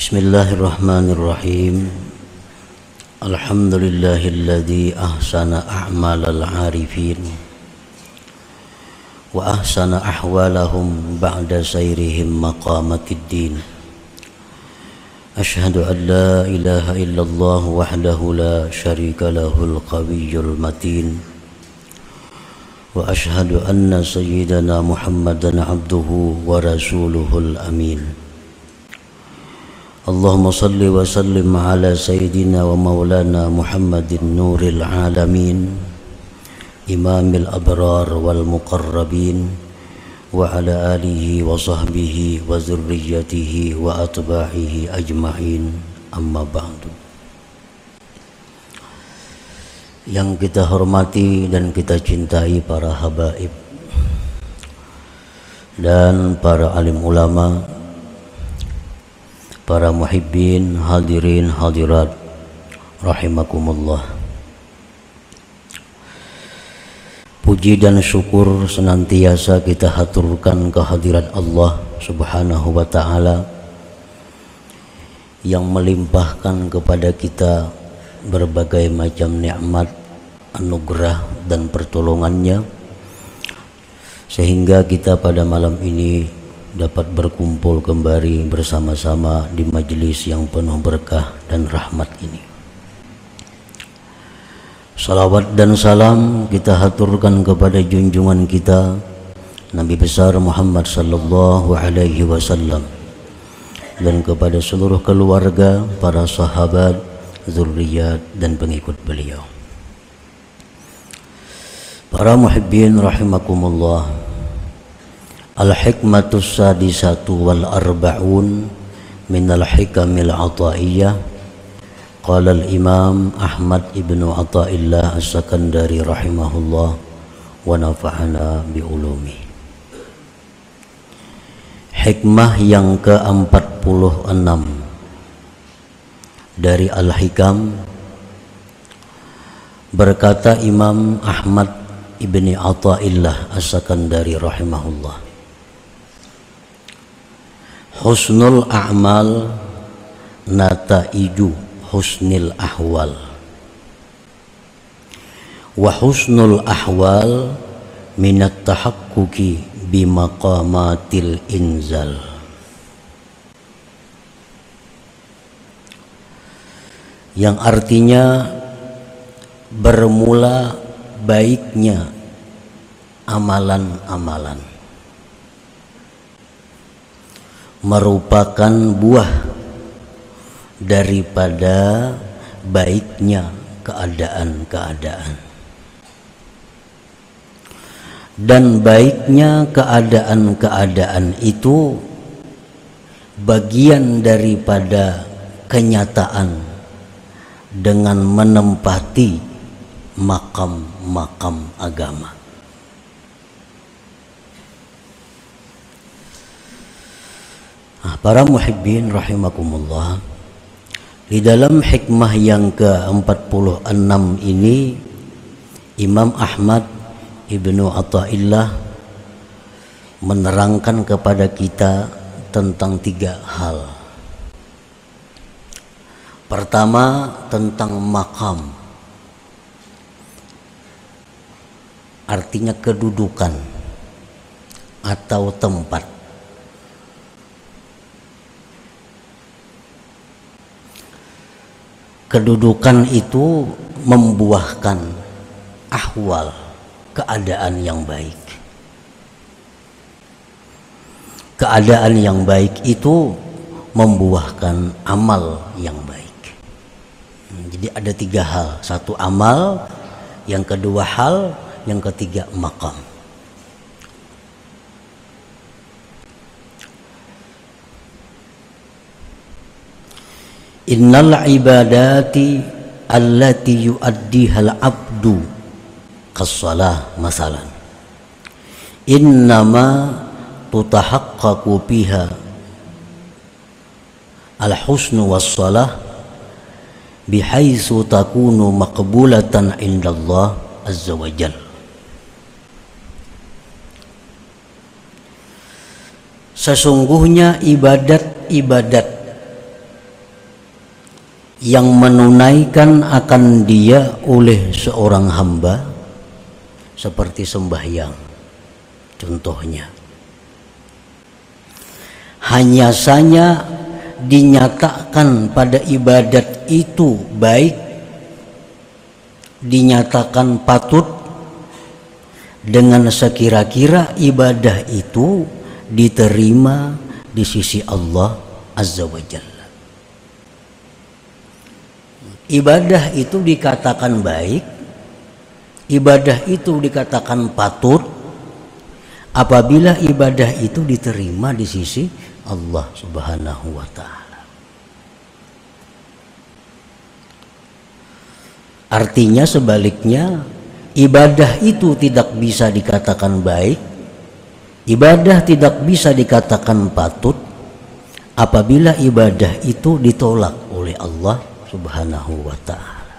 Bismillahirrahmanirrahim. Alhamdulillahilladzi ahsana a'malal 'arifin wa ahsana ahwalahum ba'da sayrihim maqamatid din. Asyhadu an la ilaha illallah wahdahu la syarika lahul qawiyyul matin. Wa asyhadu anna sayyidana Muhammadan abduhu wa rasuluhul amin. Allahumma salli wa sallim ala sayyidina wa maulana Muhammadin nuril alamin, imamil abrar wal muqarrabin, wa ala alihi wa sahbihi wa zurriyatihi wa atba'ihi ajma'in, amma ba'du. Yang kita hormati dan kita cintai para habaib dan para alim ulama, para muhibbin, hadirin, hadirat, rahimakumullah. Puji dan syukur senantiasa kita haturkan kehadirat Allah subhanahu wa ta'ala yang melimpahkan kepada kita berbagai macam nikmat, anugerah dan pertolongannya, sehingga kita pada malam ini dapat berkumpul kembali bersama-sama di majelis yang penuh berkah dan rahmat ini. Salawat dan salam kita haturkan kepada junjungan kita Nabi besar Muhammad sallallahu alaihi wasallam dan kepada seluruh keluarga, para sahabat, zurriyat dan pengikut beliau. Para muhibbin rahimakumullah. Al-hikmatus sadisatu wal arba'un minal hikamil ataiyah. Qala al-imam Ahmad ibnu Athaillah as-Sakandari rahimahullah wa nafa'ana bi'ulumi. Hikmah yang ke-46 dari Al-Hikam, berkata Imam Ahmad ibni Athaillah as-Sakandari rahimahullah, husnul a'mal nataiju husnil ahwal, wa husnul ahwal minat tahakkuki bimaqamatil inzal. Yang artinya bermula baiknya amalan-amalan merupakan buah daripada baiknya keadaan-keadaan, dan baiknya keadaan-keadaan itu bagian daripada kenyataan dengan menempati makam-makam agama. Para muhibbin rahimakumullah, di dalam hikmah yang ke-46 ini Imam Ahmad ibnu Athaillah menerangkan kepada kita tentang 3 hal. Pertama, tentang makam, artinya kedudukan atau tempat. Kedudukan itu membuahkan ahwal, keadaan yang baik. Keadaan yang baik itu membuahkan amal yang baik. Jadi ada 3 hal. 1 amal, yang kedua hal, yang ketiga maqam. Innal ibadati allati yu'addihal abdu kas-shalah masalan innama tutahaqqaqu biha al-husnu was-shalah bihaitsu takunu maqbulatan indallah azza wa jalla. Sesungguhnya ibadat-ibadat yang menunaikan akan dia oleh seorang hamba seperti sembahyang contohnya, hanya saja dinyatakan pada ibadat itu baik, dinyatakan patut dengan sekira-kira ibadah itu diterima di sisi Allah Azza wa Jalla. Ibadah itu dikatakan baik, ibadah itu dikatakan patut apabila ibadah itu diterima di sisi Allah Subhanahu wa Ta'ala. Artinya sebaliknya, ibadah itu tidak bisa dikatakan baik, ibadah tidak bisa dikatakan patut apabila ibadah itu ditolak oleh Allah Subhanahu wa Ta'ala.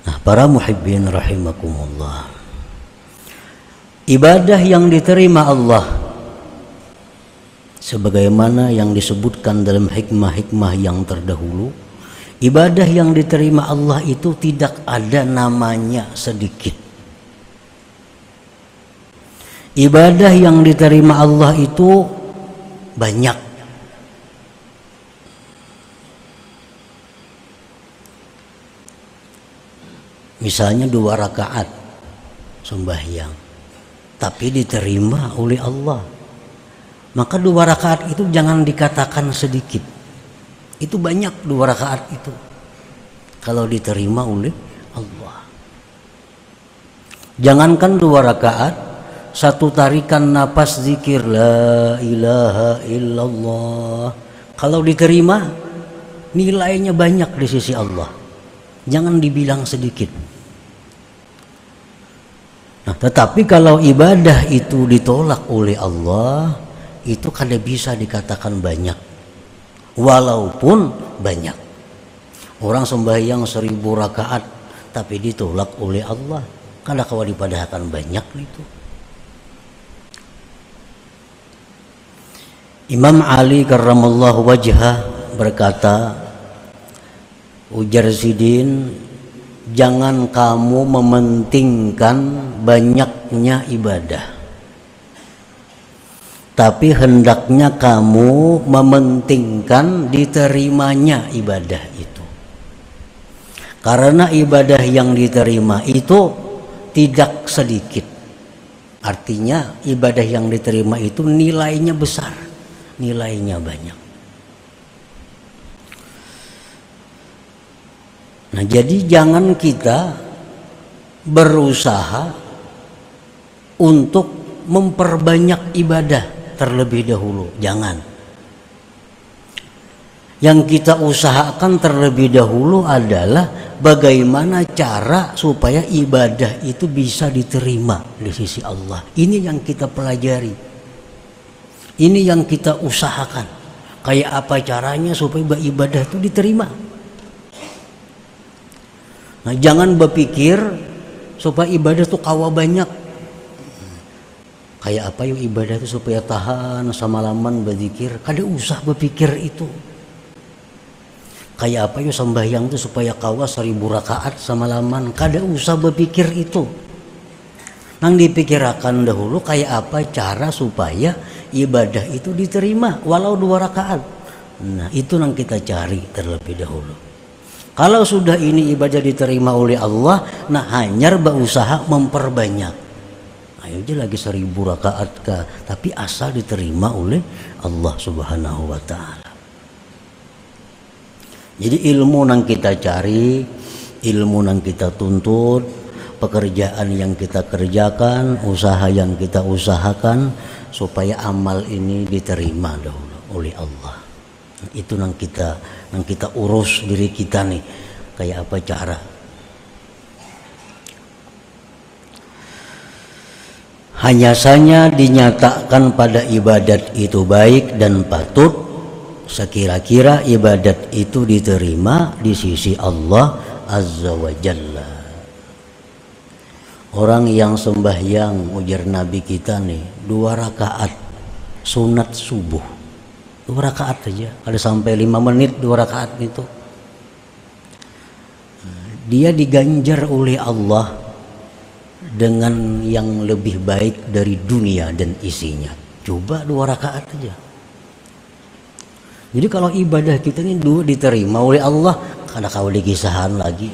Nah, para muhibbin rahimakumullah, ibadah yang diterima Allah sebagaimana yang disebutkan dalam hikmah-hikmah yang terdahulu, ibadah yang diterima Allah itu tidak ada namanya sedikit. Ibadah yang diterima Allah itu banyak. Misalnya 2 rakaat sembahyang, tapi diterima oleh Allah, maka 2 rakaat itu jangan dikatakan sedikit. Itu banyak 2 rakaat itu kalau diterima oleh Allah. Jangankan 2 rakaat, 1 tarikan napas zikir la ilaha illallah, kalau diterima nilainya banyak di sisi Allah. Jangan dibilang sedikit. Nah, tetapi kalau ibadah itu ditolak oleh Allah, itu kada bisa dikatakan banyak, walaupun banyak. Orang sembahyang 1000 rakaat tapi ditolak oleh Allah, kada kawa dipadahkan banyak itu. Imam Ali karramallahu wajhah berkata, ujar Sidin, jangan kamu mementingkan banyaknya ibadah, tapi hendaknya kamu mementingkan diterimanya ibadah itu. Karena ibadah yang diterima itu tidak sedikit. Artinya ibadah yang diterima itu nilainya besar, nilainya banyak. Nah, jadi jangan kita berusaha untuk memperbanyak ibadah terlebih dahulu, jangan. Yang kita usahakan terlebih dahulu adalah bagaimana cara supaya ibadah itu bisa diterima di sisi Allah. Ini yang kita pelajari, ini yang kita usahakan. Kayak apa caranya supaya ibadah itu diterima. Nah, jangan berpikir supaya ibadah itu kawa banyak. Kayak apa yuk ibadah itu supaya tahan semalaman berzikir, kada usah berpikir itu. Kayak apa yuk sembahyang itu supaya kawa 1000 rakaat semalaman, kada usah berpikir itu. Nang dipikirkan dahulu kayak apa cara supaya ibadah itu diterima walau 2 rakaat. Nah, itu yang kita cari terlebih dahulu. Kalau sudah ini ibadah diterima oleh Allah, nah hanya berusaha memperbanyak. Ayo aja lagi 1000 rakaat kah, tapi asal diterima oleh Allah Subhanahu wa Ta'ala. Jadi ilmu yang kita cari, ilmu yang kita tuntut, pekerjaan yang kita kerjakan, usaha yang kita usahakan supaya amal ini diterima dahulu oleh Allah. Itu yang kita urus diri kita nih, kayak apa cara. Hanya saja dinyatakan pada ibadat itu baik dan patut sekira-kira ibadat itu diterima di sisi Allah Azza wa Jalla. Orang yang sembahyang, ujar Nabi kita nih, 2 rakaat sunat subuh, 2 rakaat aja. Kalau sampai 5 menit 2 rakaat itu, dia diganjar oleh Allah dengan yang lebih baik dari dunia dan isinya. Coba 2 rakaat aja. Jadi kalau ibadah kita ini diterima oleh Allah, kada kau digisahan lagi.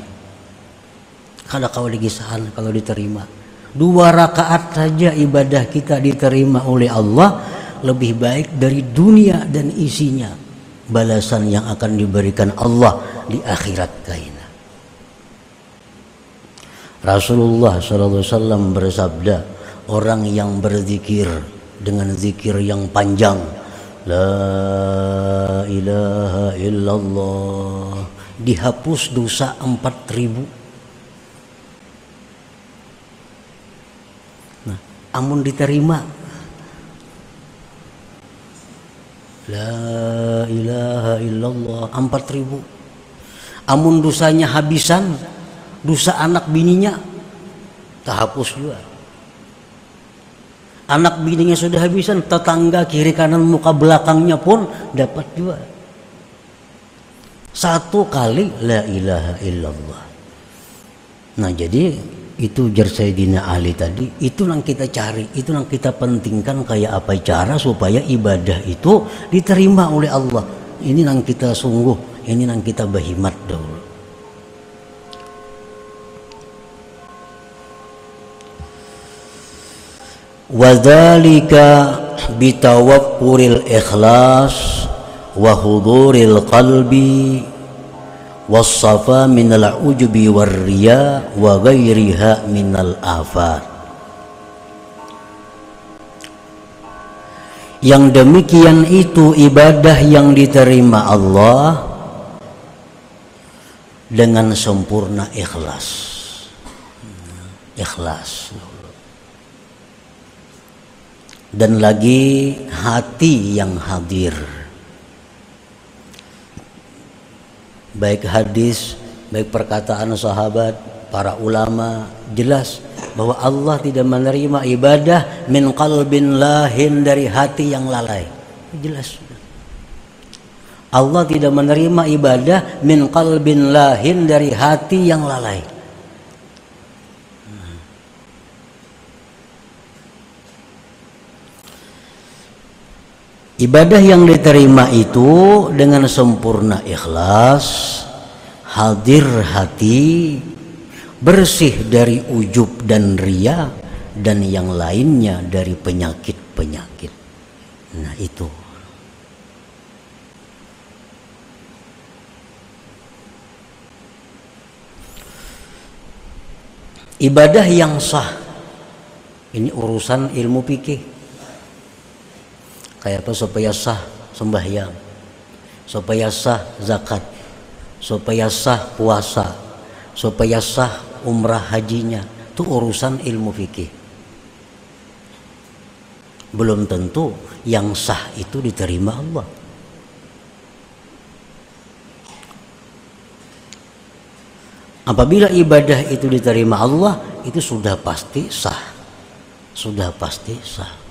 Kada kau digisahan kalau diterima. 2 rakaat saja ibadah kita diterima oleh Allah, lebih baik dari dunia dan isinya. Balasan yang akan diberikan Allah di akhirat kaina. Rasulullah SAW bersabda, orang yang berzikir dengan zikir yang panjang, La ilaha illallah, dihapus dosa 4.000. Nah, amun diterima, La ilaha illallah 4.000. Amun dosanya habisan, dosa anak bininya terhapus juga. Anak bininya sudah habisan, tetangga kiri kanan muka belakangnya pun dapat juga. 1 kali la ilaha illallah. Nah, jadi itu jar Sayyidina Ali tadi, itu yang kita cari, itu yang kita pentingkan, kayak apa cara supaya ibadah itu diterima oleh Allah. Ini yang kita sungguh, ini yang kita berhimat dahulu. Wadzalika bitawaqquril ikhlas wa huduril qalbi wassafa minal ujubi warriya wa ghairiha minal afat. Yang demikian itu ibadah yang diterima Allah dengan sempurna ikhlas. Ikhlas. Dan lagi hati yang hadir. Baik hadis, baik perkataan sahabat, para ulama jelas bahwa Allah tidak menerima ibadah min qalbin lahin, dari hati yang lalai. Jelas. Allah tidak menerima ibadah min qalbin lahin, dari hati yang lalai. Ibadah yang diterima itu dengan sempurna ikhlas, hadir hati, bersih dari ujub dan riya dan yang lainnya dari penyakit-penyakit. Nah, itu. Ibadah yang sah. Ini urusan ilmu fikih. Kayak apa supaya sah sembahyang, supaya sah zakat, supaya sah puasa, supaya sah umrah hajinya. Itu urusan ilmu fikih. Belum tentu yang sah itu diterima Allah. Apabila ibadah itu diterima Allah, itu sudah pasti sah. Sudah pasti sah.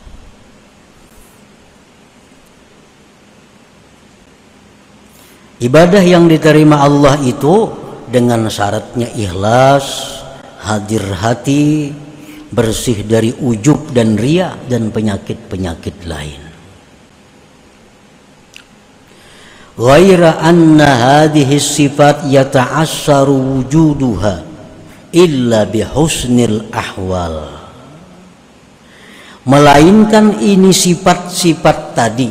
Ibadah yang diterima Allah itu dengan syaratnya ikhlas, hadir hati, bersih dari ujub dan riya dan penyakit-penyakit lain. Ghaira anna hadhihi sifat yata'assaru wujuduha illa bihusnil ahwal. Melainkan ini sifat-sifat tadi,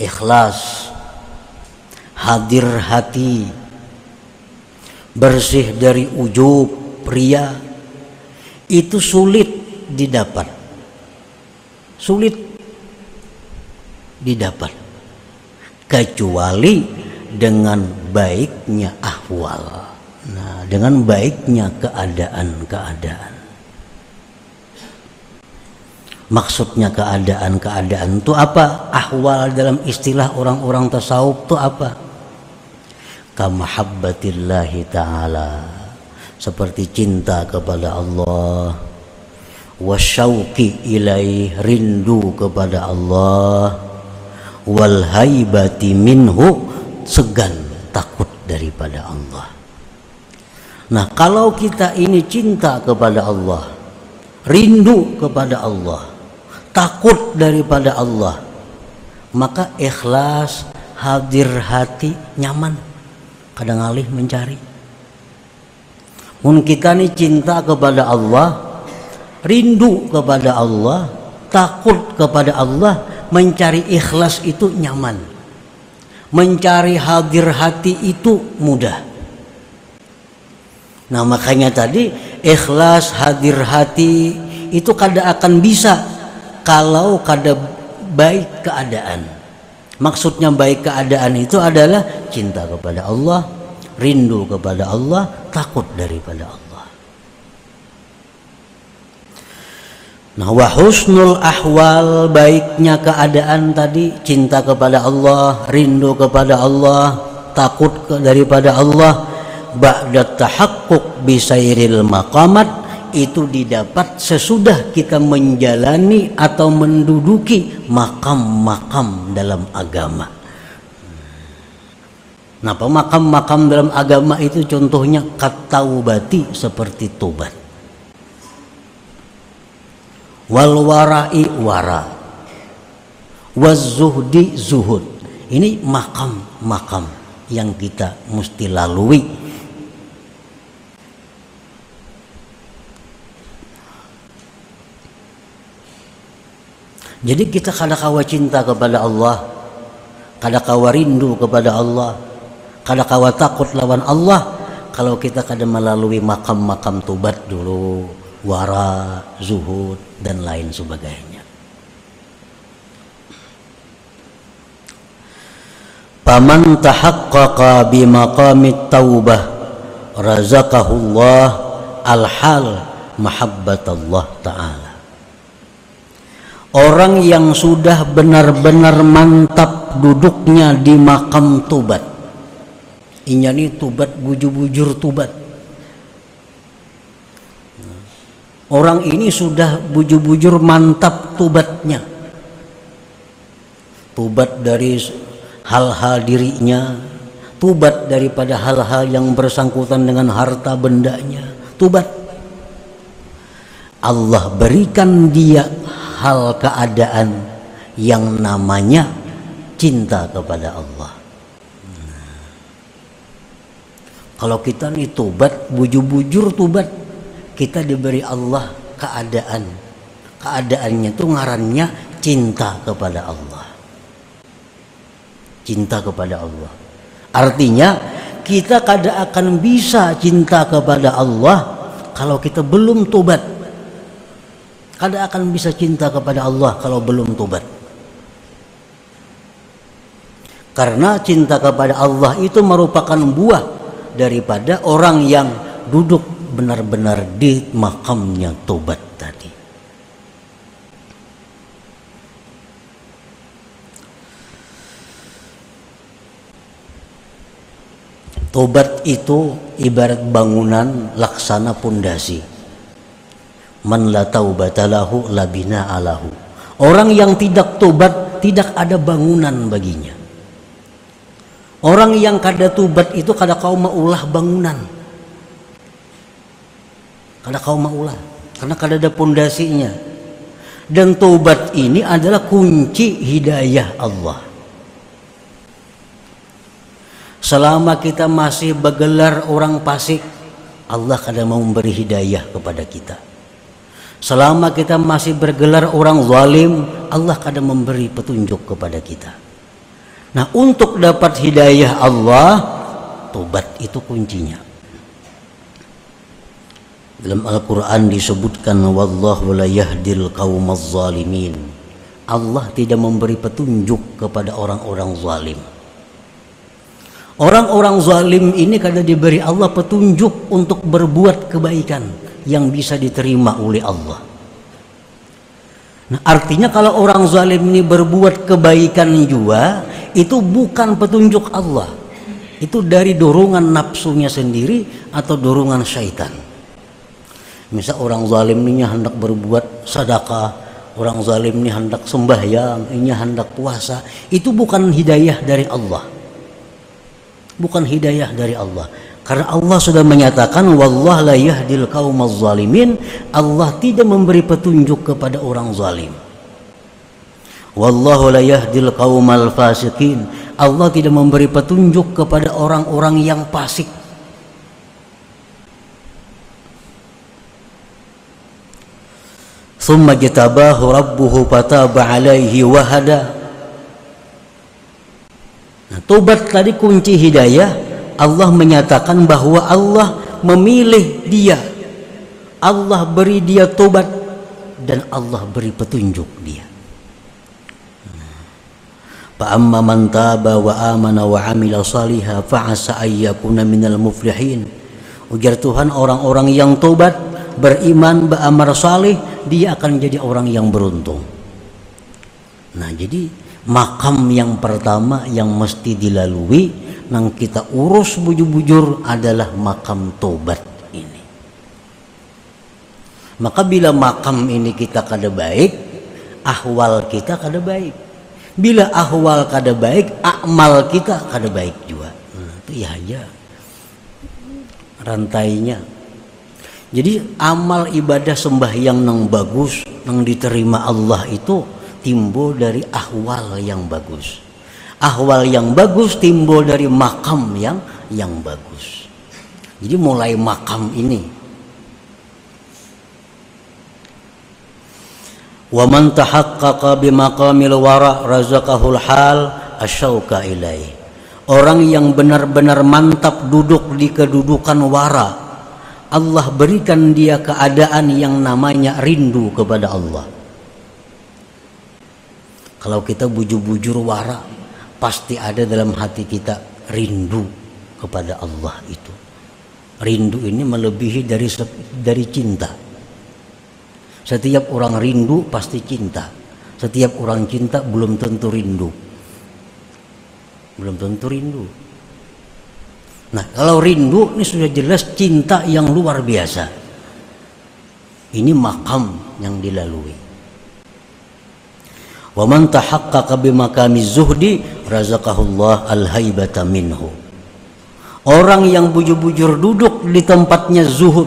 ikhlas, hadir hati, bersih dari ujub, riya, itu sulit didapat. Sulit didapat kecuali dengan baiknya ahwal. Nah, dengan baiknya keadaan-keadaan. Maksudnya keadaan-keadaan itu apa? Ahwal dalam istilah orang-orang tasawuf itu apa? Kamahabbatillahi ta'ala, seperti cinta kepada Allah, wasyauqi ilaih, rindu kepada Allah, wal haibati minhu, segan takut daripada Allah. Nah, kalau kita ini cinta kepada Allah, rindu kepada Allah, takut daripada Allah, maka ikhlas, hadir hati, nyaman, kadang alih mencari. Mun kita ini cinta kepada Allah, rindu kepada Allah, takut kepada Allah, mencari ikhlas itu nyaman, mencari hadir hati itu mudah. Nah, makanya tadi ikhlas, hadir hati itu kada akan bisa kalau kada baik keadaan. Maksudnya baik keadaan itu adalah cinta kepada Allah, rindu kepada Allah, takut daripada Allah. Nah, wa husnul ahwal, baiknya keadaan tadi, cinta kepada Allah, rindu kepada Allah, takut daripada Allah, ba'da tahaqquq bisairil maqamat, itu didapat sesudah kita menjalani atau menduduki makam-makam dalam agama. Nah, makam-makam dalam agama itu contohnya kataubati, seperti tobat, wal wara'i wara, waz zuhdi zuhud. Ini makam-makam yang kita mesti lalui. Jadi kita kada kawa cinta kepada Allah, kada kawa rindu kepada Allah, kada kawa takut lawan Allah kalau kita kada melalui makam-makam tobat dulu, wara, zuhud, dan lain sebagainya. Faman tahaqqaqa bi maqamit taubah razaqahullah al-hal mahabbatallah ta'ala. Orang yang sudah benar-benar mantap duduknya di makam tobat, ini tobat bujur-bujur tobat. Orang ini sudah bujur-bujur mantap tobatnya, tobat dari hal-hal dirinya, tobat daripada hal-hal yang bersangkutan dengan harta bendanya, tobat. Allah berikan dia hal keadaan yang namanya cinta kepada Allah. Kalau kita nih tobat, bujur-bujur tobat, kita diberi Allah keadaannya itu ngarannya cinta kepada Allah. Cinta kepada Allah artinya kita kada akan bisa cinta kepada Allah kalau kita belum tobat. Kada akan bisa cinta kepada Allah kalau belum tobat. Karena cinta kepada Allah itu merupakan buah daripada orang yang duduk benar-benar di makamnya tobat tadi. Tobat itu ibarat bangunan laksana pondasi. Man la taubatalahu labina alahu. Orang yang tidak tobat tidak ada bangunan baginya. Orang yang kada tobat itu kada kau maulah bangunan, kada kau maulah, karena kada ada pondasinya. Dan tobat ini adalah kunci hidayah Allah. Selama kita masih bergelar orang fasik, Allah kada mau memberi hidayah kepada kita. Selama kita masih bergelar orang zalim, Allah kadang memberi petunjuk kepada kita. Nah, untuk dapat hidayah Allah, tobat itu kuncinya. Dalam Al-Quran disebutkan, wallahu la yahdil qaumaz zalimin. Allah tidak memberi petunjuk kepada orang-orang zalim. Orang-orang zalim ini kadang diberi Allah petunjuk untuk berbuat kebaikan yang bisa diterima oleh Allah. Nah, artinya kalau orang zalim ini berbuat kebaikan juga, itu bukan petunjuk Allah. Itu dari dorongan nafsunya sendiri atau dorongan syaitan. Misal orang zalim ini hendak berbuat sedekah, orang zalim ini hendak sembahyang, ini hendak puasa, itu bukan hidayah dari Allah. Bukan hidayah dari Allah. Karena Allah sudah menyatakan wallahu la yahdil qaumaz zalimin, Allah tidak memberi petunjuk kepada orang zalim. Wallahu la yahdil qaumal fasiqin, Allah tidak memberi petunjuk kepada orang-orang yang fasik. Tsumma jatabahu rabbuhu fataba alaihi wa hada. Nah, tobat tadi kunci hidayah. Allah menyatakan bahwa Allah memilih dia, Allah beri dia tobat, dan Allah beri petunjuk dia. Fa amma man taba wa amana wa amila salihah fa asa ayyakuna minal muflihin. Ujar Tuhan, orang-orang yang tobat, beriman, beramal salih, dia akan jadi orang yang beruntung. Nah, jadi makam yang pertama yang mesti dilalui nang kita urus bujur-bujur adalah makam tobat ini. Maka bila makam ini kita kada baik, ahwal kita kada baik. Bila ahwal kada baik, amal kita kada baik juga. Nah, itu ya aja rantainya. Jadi amal ibadah sembahyang nang bagus, nang diterima Allah itu timbul dari ahwal yang bagus. Ahwal yang bagus timbul dari makam yang bagus. Jadi mulai makam ini. Wa man tahaqqaqa bi maqamil wara razaqahul hal asyauka ilaih. Orang yang benar-benar mantap duduk di kedudukan wara, Allah berikan dia keadaan yang namanya rindu kepada Allah. Kalau kita bujur-bujur wara, pasti ada dalam hati kita rindu kepada Allah itu. Rindu ini melebihi dari cinta. Setiap orang rindu pasti cinta. Setiap orang cinta belum tentu rindu. Belum tentu rindu. Nah, kalau rindu ini sudah jelas cinta yang luar biasa. Ini makam yang dilalui. Wa man tahaqqaqa bi maqami zuhdi razaqahullah al-haibata minhu. Orang yang bujur-bujur duduk di tempatnya zuhud,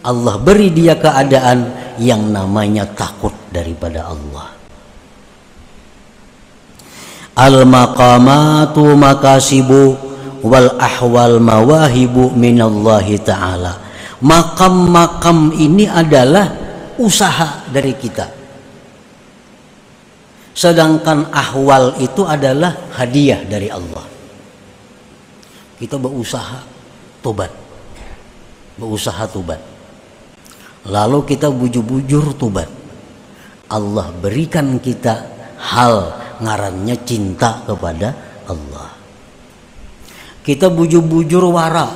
Allah beri dia keadaan yang namanya takut daripada Allah. Al-maqamatu makasibu wal ahwal mawahibu minallahi ta'ala. Makam-makam ini adalah usaha dari kita. Sedangkan ahwal itu adalah hadiah dari Allah. Kita berusaha tobat. Berusaha tobat. Lalu kita bujur-bujur tobat. Allah berikan kita hal ngarannya cinta kepada Allah. Kita bujur-bujur wara.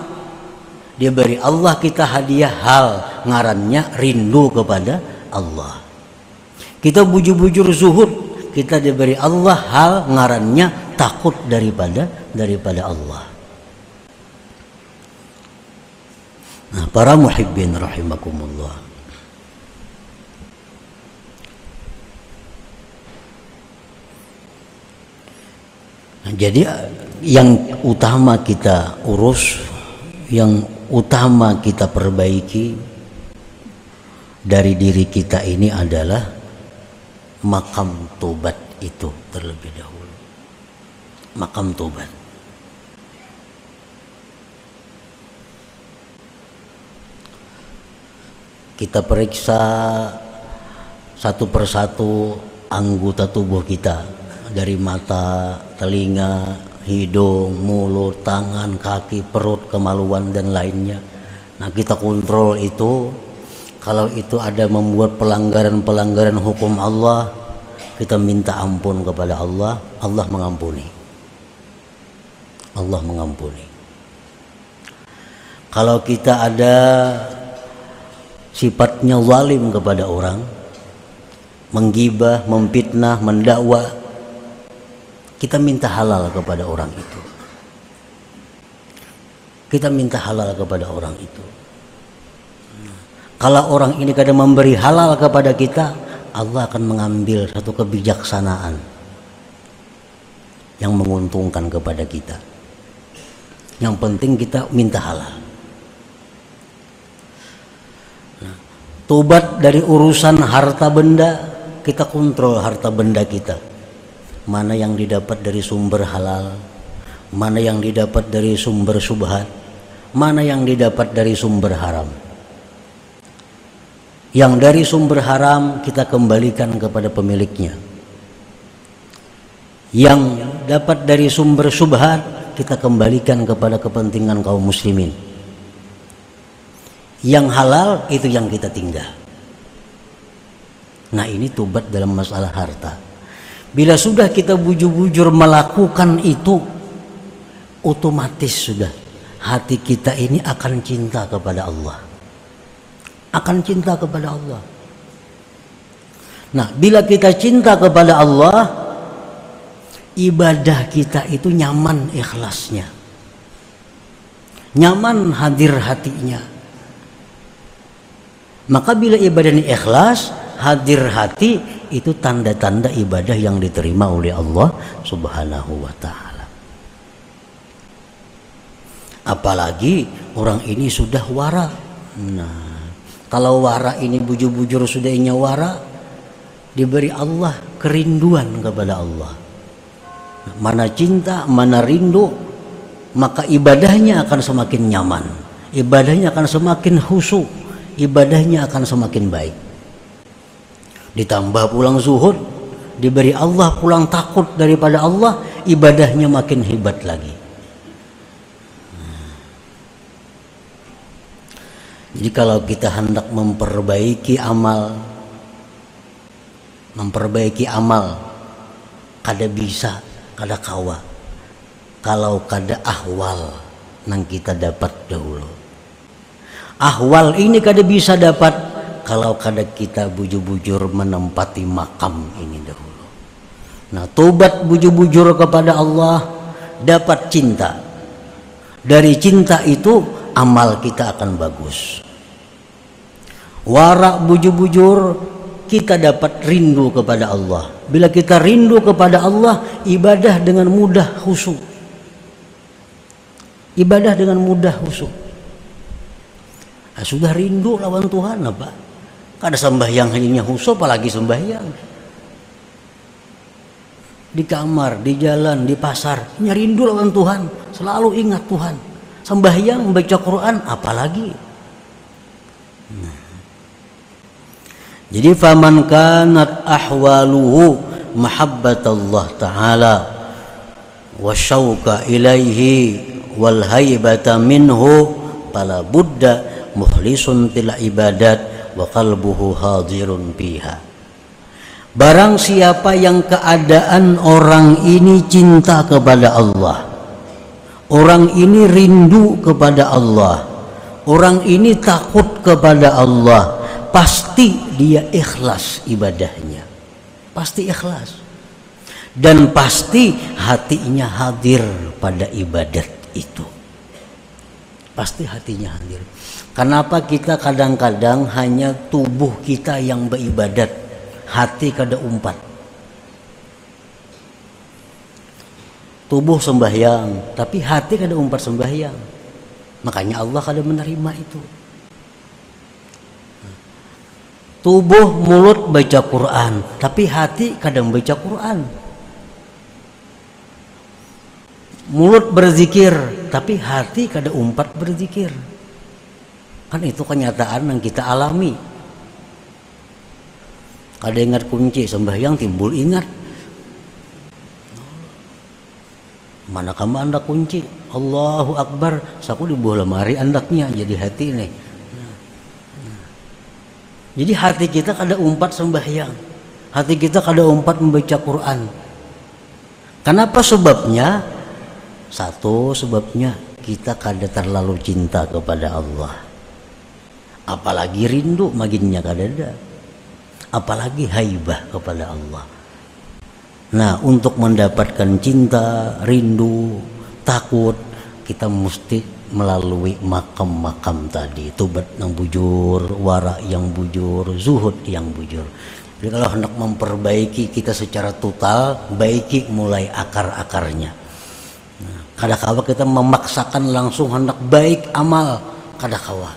Dia beri Allah kita hadiah hal ngarannya rindu kepada Allah. Kita bujur-bujur zuhud. Kita diberi Allah hal ngarannya takut daripada Allah. Nah, para muhibbin rahimakumullah. Nah, jadi yang utama kita urus, yang utama kita perbaiki dari diri kita ini adalah makam tobat itu terlebih dahulu. Makam tobat. Kita periksa satu persatu anggota tubuh kita, dari mata, telinga, hidung, mulut, tangan, kaki, perut, kemaluan dan lainnya. Nah, kita kontrol itu. Kalau itu ada membuat pelanggaran-pelanggaran hukum Allah, kita minta ampun kepada Allah, Allah mengampuni. Allah mengampuni. Kalau kita ada sifatnya zalim kepada orang, menggibah, memfitnah, mendakwa, kita minta halal kepada orang itu. Kita minta halal kepada orang itu. Kalau orang ini kadang memberi halal kepada kita, Allah akan mengambil satu kebijaksanaan yang menguntungkan kepada kita. Yang penting kita minta halal. Nah, tobat dari urusan harta benda, kita kontrol harta benda kita. Mana yang didapat dari sumber halal, mana yang didapat dari sumber syubhat, mana yang didapat dari sumber haram. Yang dari sumber haram kita kembalikan kepada pemiliknya. Yang dapat dari sumber syubhat kita kembalikan kepada kepentingan kaum muslimin. Yang halal itu yang kita tinggal. Nah, ini tobat dalam masalah harta. Bila sudah kita bujur-bujur melakukan itu, otomatis sudah hati kita ini akan cinta kepada Allah. Akan cinta kepada Allah. Nah, bila kita cinta kepada Allah, ibadah kita itu nyaman ikhlasnya, nyaman hadir hatinya. Maka bila ibadah ini ikhlas, hadir hati, itu tanda-tanda ibadah yang diterima oleh Allah Subhanahu wa ta'ala. Apalagi orang ini sudah wara. Nah, kalau wara ini bujur-bujur sudah wara, diberi Allah kerinduan kepada Allah. Mana cinta, mana rindu, maka ibadahnya akan semakin nyaman, ibadahnya akan semakin khusyuk, ibadahnya akan semakin baik. Ditambah pulang zuhud, diberi Allah pulang takut daripada Allah, ibadahnya makin hebat lagi. Jadi kalau kita hendak memperbaiki amal, kada bisa, kada kawa kalau kada ahwal nang kita dapat dahulu. Ahwal ini kada bisa dapat kalau kada kita bujur-bujur menempati makam ini dahulu. Nah, tobat bujur-bujur kepada Allah, dapat cinta. Dari cinta itu amal kita akan bagus. Wara bujur-bujur, kita dapat rindu kepada Allah. Bila kita rindu kepada Allah, ibadah dengan mudah khusyuk. Ibadah dengan mudah khusyuk. Nah, sudah rindu lawan Tuhan apa? Kada sembahyang hanya khusyuk, apalagi sembahyang. Di kamar, di jalan, di pasar, rindu lawan Tuhan, selalu ingat Tuhan. Sembahyang, membaca Quran, apalagi. Nah. Jadi faman kanat ahwaluhu mahabbatallah ta'ala wa syauqa ilaihi wal haibata minhu fala budda mukhlisun til ibadat wa qalbuhu hadirun biha. Barang siapa yang keadaan orang ini cinta kepada Allah, orang ini rindu kepada Allah, orang ini takut kepada Allah, pasti dia ikhlas ibadahnya, pasti ikhlas, dan pasti hatinya hadir pada ibadat itu, pasti hatinya hadir. Kenapa kita kadang-kadang hanya tubuh kita yang beribadat, hati kada umpat? Tubuh sembahyang, tapi hati kada umpat sembahyang, makanya Allah kada menerima itu. Tubuh mulut baca Quran, tapi hati kadang baca Quran. Mulut berzikir, tapi hati kadang umpat berzikir. Kan itu kenyataan yang kita alami. Kada ingat kunci sembahyang, timbul ingat. Mana kamu anda kunci? Allahu Akbar, saku di bawah lemari andaknya jadi hati nih. Jadi hati kita kada umpat sembahyang, hati kita kada umpat membaca Quran. Kenapa sebabnya? Satu sebabnya kita kada terlalu cinta kepada Allah. Apalagi rindu maginnya kada ada. Apalagi haibah kepada Allah. Nah, untuk mendapatkan cinta, rindu, takut, kita mesti melalui makam-makam tadi. Tobat yang bujur, wara yang bujur, zuhud yang bujur. Jadi kalau hendak memperbaiki kita secara total, baiki mulai akar-akarnya. Nah, kadang-kala kita memaksakan langsung hendak baik amal, kadang-kala.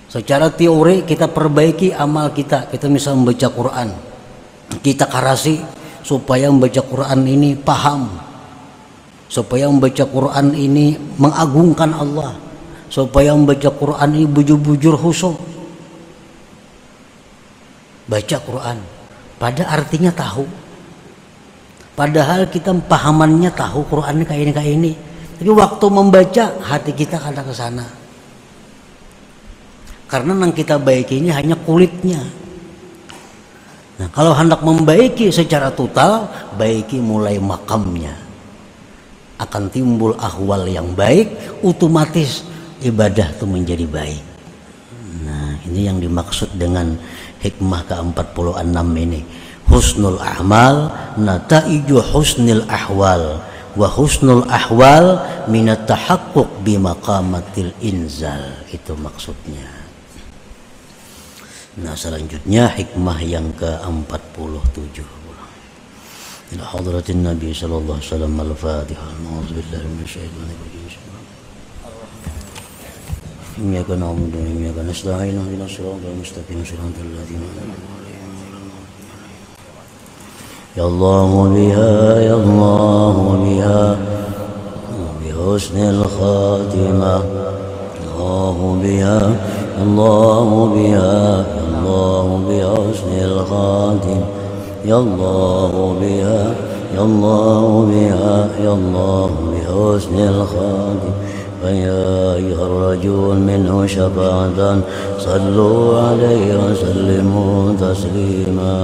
Secara teori kita perbaiki amal kita misal membaca Quran, kita karasi supaya membaca Quran ini paham, supaya membaca Quran ini mengagungkan Allah, supaya membaca Quran ini bujur-bujur khusyuk. Baca Quran, pada artinya tahu. Padahal kita pahamannya tahu Quran kayak ini. Tapi waktu membaca hati kita kadang ke sana. Karena yang kita baiki ini hanya kulitnya. Nah, kalau hendak membaiki secara total, baiki mulai makamnya. Akan timbul ahwal yang baik, otomatis ibadah itu menjadi baik. Nah, ini yang dimaksud dengan hikmah ke-46 ini. Husnul a'mal nataiju husnil ahwal, wa husnul ahwal minat tahaqquq bi maqamatil inzal. Itu maksudnya. Nah, selanjutnya hikmah yang ke-47. Ila hadratin Nabi sallallahu alaihi wasallam al-Fatihah. A'udzubillahi minasyaitonir rajim. Iyyaka na'budu wa iyyaka nasta'in. Ihdinas siratal mustaqim. Siratal ladzina an'amta 'alaihim ghairil maghdubi 'alaihim. Ya Allah biha, ya Allah biha, bi husnil khatimah. Allah biha, Allah biha, Allah bi husnil khatimah. Ya Allah biha, ya Allah biha, ya Allah bi husnil khatimah. فيا أيها الرجل منه شفاعة صلوا عليه وسلموا تسليما.